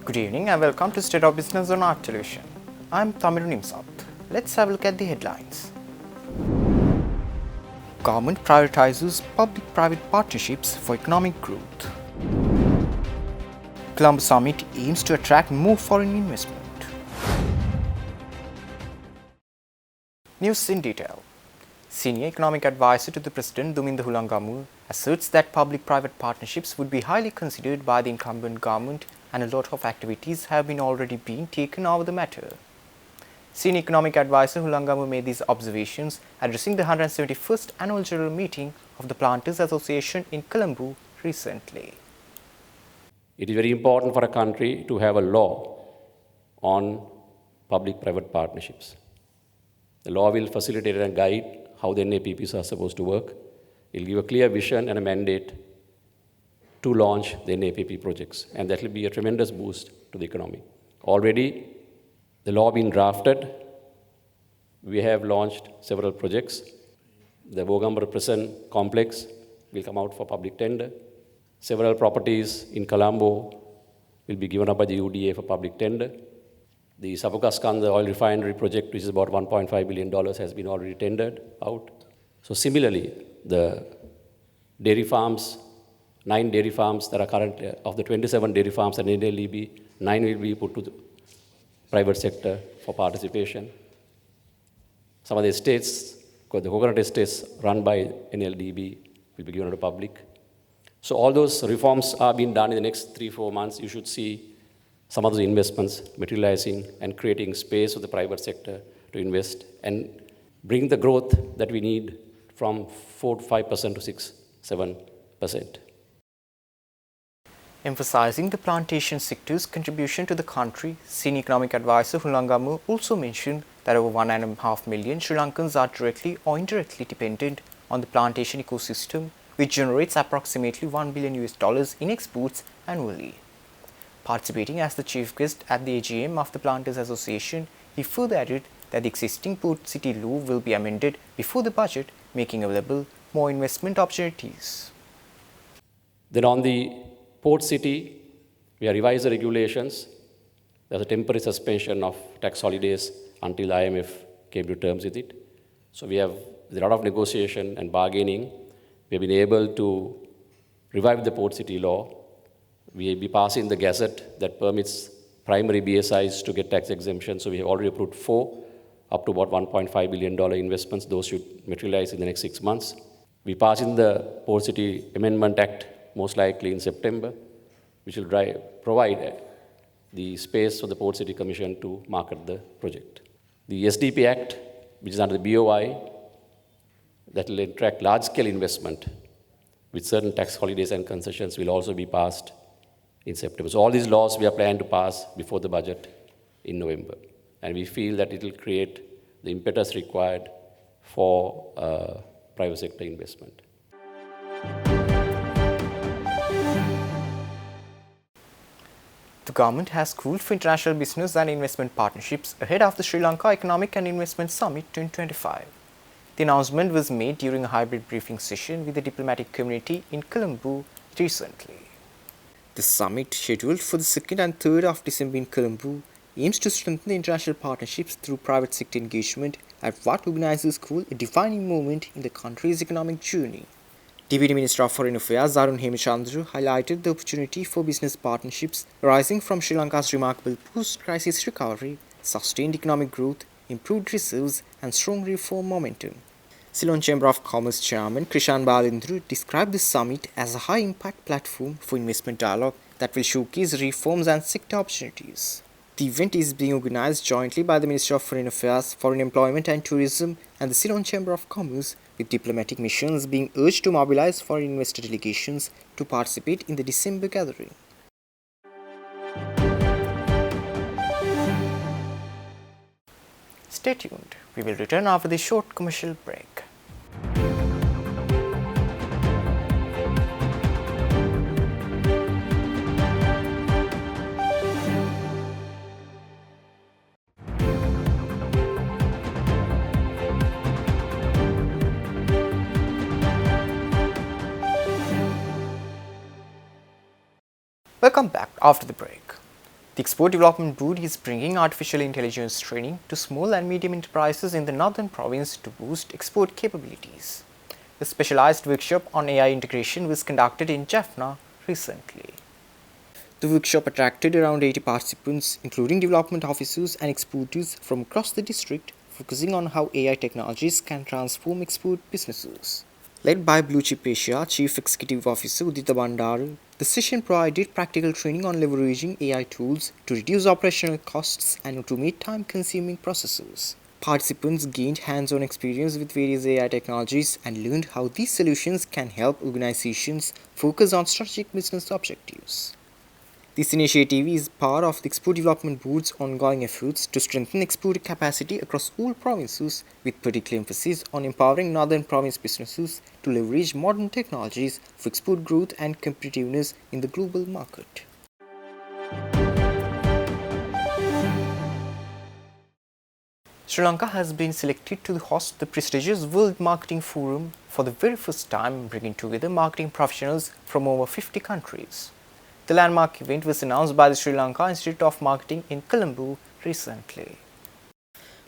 Good evening and welcome to State of Business on Art Television. I'm Tamiru Nimsat. Let's have a look at the headlines. Government prioritizes public-private partnerships for economic growth. Colombo Summit aims to attract more foreign investment. News in detail. Senior economic advisor to the President Duminda Hulangamu asserts that public-private partnerships would be highly considered by the incumbent government and a lot of activities have already been taken over the matter. Senior economic advisor Hulangamu made these observations addressing the 171st annual general meeting of the Planters Association in Colombo recently. It is very important for a country to have a law on public-private partnerships. The law will facilitate and guide how the NAPPs are supposed to work. It will give a clear vision and a mandate to launch the NAPP projects, and that will be a tremendous boost to the economy. Already, the law being drafted, we have launched several projects. The Bogambar Prison complex will come out for public tender. Several properties in Colombo will be given up by the UDA for public tender. The Savukaskanda oil refinery project, which is about $1.5 billion, has been already tendered out. So similarly, the dairy farms, 9 dairy farms that are currently, of the 27 dairy farms at NLDB, 9 will be put to the private sector for participation. Some of the estates, the coconut estates run by NLDB, will be given to the public. So all those reforms are being done in the next 3-4 months. You should see some of those investments materializing and creating space for the private sector to invest and bring the growth that we need from 4 to 5% to 6-7%. Emphasizing the plantation sector's contribution to the country, Senior Economic Advisor Hulangamu also mentioned that over 1.5 million Sri Lankans are directly or indirectly dependent on the plantation ecosystem, which generates approximately $1 billion in exports annually. Participating as the chief guest at the AGM of the Planters Association, he further added that the existing Port City law will be amended before the budget, making available more investment opportunities. Then on the Port City, we have revised the regulations. There's a temporary suspension of tax holidays until IMF came to terms with it. So there are a lot of negotiation and bargaining. We have been able to revive the Port City law. We will be passing the gazette that permits primary BSIs to get tax exemption. So we have already approved 4, up to about $1.5 billion investments. Those should materialize in the next 6 months. We pass in the Port City Amendment Act most likely in September, which will provide the space for the Port City Commission to market the project. The SDP Act, which is under the BOI, that will attract large-scale investment with certain tax holidays and concessions, will also be passed in September. So all these laws we are planning to pass before the budget in November. And we feel that it will create the impetus required for private sector investment. The government has called for international business and investment partnerships ahead of the Sri Lanka Economic and Investment Summit 2025. The announcement was made during a hybrid briefing session with the diplomatic community in Colombo recently. The summit, scheduled for the 2nd and 3rd of December in Colombo, aims to strengthen the international partnerships through private sector engagement at what organizers call a defining moment in the country's economic journey. Deputy Minister of Foreign Affairs Arun Hemachandra highlighted the opportunity for business partnerships arising from Sri Lanka's remarkable post-crisis recovery, sustained economic growth, improved reserves and strong reform momentum. Ceylon Chamber of Commerce Chairman Krishan Balindru described the summit as a high-impact platform for investment dialogue that will showcase reforms and sector opportunities. The event is being organized jointly by the Ministry of Foreign Affairs, Foreign Employment and Tourism and the Ceylon Chamber of Commerce, with diplomatic missions being urged to mobilize foreign investor delegations to participate in the December gathering. Stay tuned. We will return after this short commercial break. Welcome back after the break. The Export Development Board is bringing artificial intelligence training to small and medium enterprises in the northern province to boost export capabilities. A specialized workshop on AI integration was conducted in Jaffna recently. The workshop attracted around 80 participants, including development officers and exporters from across the district, focusing on how AI technologies can transform export businesses. Led by Blue Chip Asia Chief Executive Officer Udita Bandaru, the session provided practical training on leveraging AI tools to reduce operational costs and automate time-consuming processes. Participants gained hands-on experience with various AI technologies and learned how these solutions can help organizations focus on strategic business objectives. This initiative is part of the Export Development Board's ongoing efforts to strengthen export capacity across all provinces, with particular emphasis on empowering northern province businesses to leverage modern technologies for export growth and competitiveness in the global market. Sri Lanka has been selected to host the prestigious World Marketing Forum for the very first time, bringing together marketing professionals from over 50 countries. The landmark event was announced by the Sri Lanka Institute of Marketing in Colombo recently.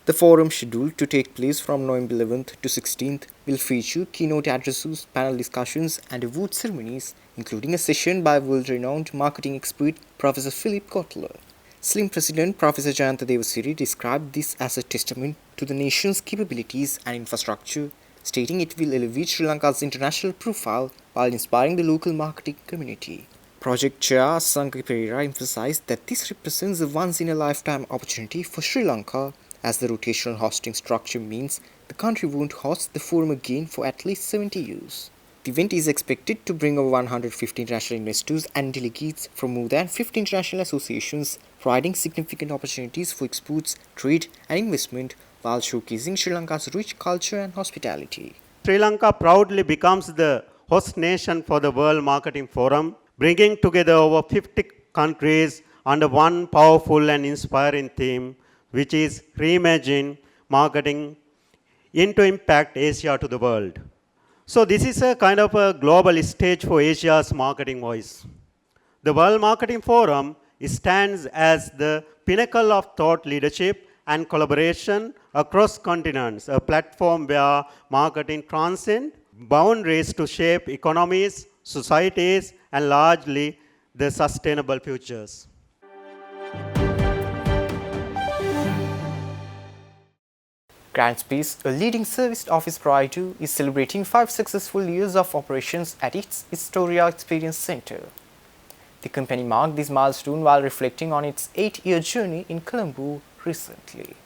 The forum, scheduled to take place from November 11th to 16th, will feature keynote addresses, panel discussions, and award ceremonies, including a session by world-renowned marketing expert Professor Philip Kotler. SLIM President Professor Jayanta Devasiri described this as a testament to the nation's capabilities and infrastructure, stating it will elevate Sri Lanka's international profile while inspiring the local marketing community. Project Chair Sanka Pereira emphasized that this represents a once-in-a-lifetime opportunity for Sri Lanka, as the rotational hosting structure means the country won't host the forum again for at least 70 years. The event is expected to bring over 150 international investors and delegates from more than 50 international associations, providing significant opportunities for exports, trade, and investment while showcasing Sri Lanka's rich culture and hospitality. Sri Lanka proudly becomes the host nation for the World Marketing Forum, bringing together over 50 countries under one powerful and inspiring theme, which is reimagine marketing into impact Asia to the world. So this is a kind of a global stage for Asia's marketing voice. The World Marketing Forum stands as the pinnacle of thought leadership and collaboration across continents, a platform where marketing transcends boundaries to shape economies, societies, and largely the sustainable futures. Grand Space, a leading service office provider, is celebrating 5 successful years of operations at its Historia Experience Center. The company marked this milestone while reflecting on its 8-year journey in Colombo recently.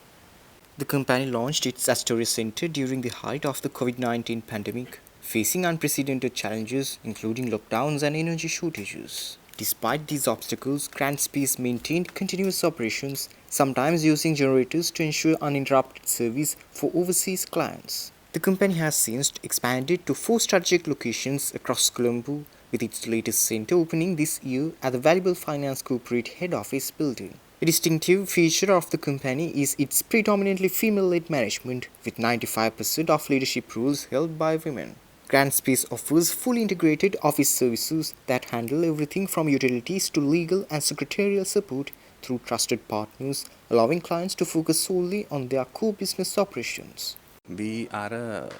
The company launched its Astoria Center during the height of the COVID-19 pandemic, facing unprecedented challenges including lockdowns and energy shortages. Despite these obstacles, Grand Space maintained continuous operations, sometimes using generators to ensure uninterrupted service for overseas clients. The company has since expanded to 4 strategic locations across Colombo, with its latest center opening this year at the Valuable Finance Corporate head office building. A distinctive feature of the company is its predominantly female-led management, with 95% of leadership roles held by women. Grand Space offers fully integrated office services that handle everything from utilities to legal and secretarial support through trusted partners, allowing clients to focus solely on their core business operations. We are a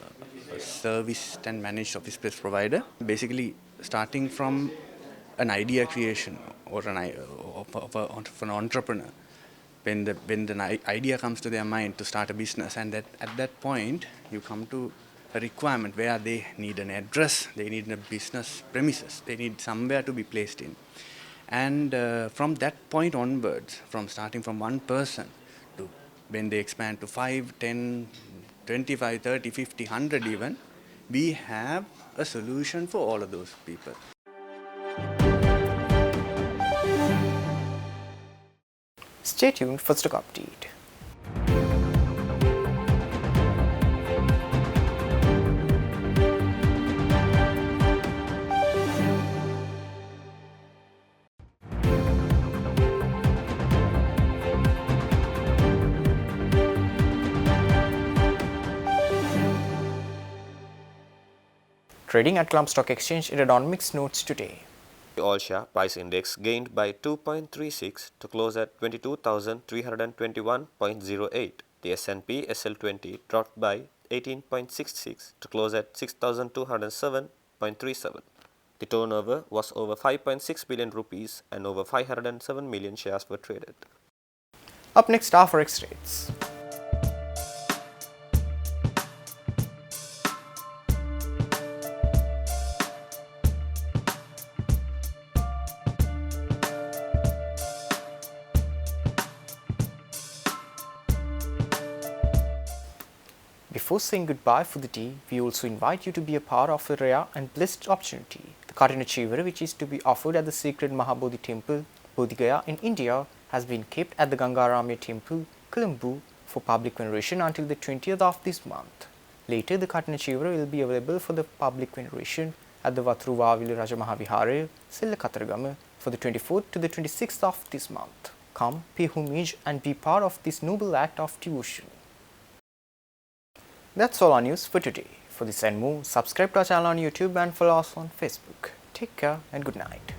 serviced and managed office space provider, basically starting from an idea creation or of an entrepreneur. When the idea comes to their mind to start a business, and that at that point you come to a requirement where they need an address, they need a business premises, they need somewhere to be placed in. And from that point onwards, from starting from one person to when they expand to 5, 10, 25, 30, 50, 100 even, we have a solution for all of those people. Stay tuned for stock update. Trading at Colombo Stock Exchange ended on mixed notes today. The all-share price index gained by 2.36 to close at 22,321.08. The S&P SL20 dropped by 18.66 to close at 6,207.37. The turnover was over 5.6 billion rupees and over 507 million shares were traded. Up next are forex rates. Before saying goodbye for the day, we also invite you to be a part of a rare and blessed opportunity. The Cotton Achiever, which is to be offered at the sacred Mahabodhi temple, Bodh Gaya in India, has been kept at the Gangaramya temple, Colombo, for public veneration until the 20th of this month. Later, the Cotton Achiever will be available for the public veneration at the Vatruvavil Rajamahavihare, Sillakataragama, for the 24th to the 26th of this month. Come, pay homage and be part of this noble act of devotion. That's all our news for today. For this and more, subscribe to our channel on YouTube and follow us on Facebook. Take care and good night.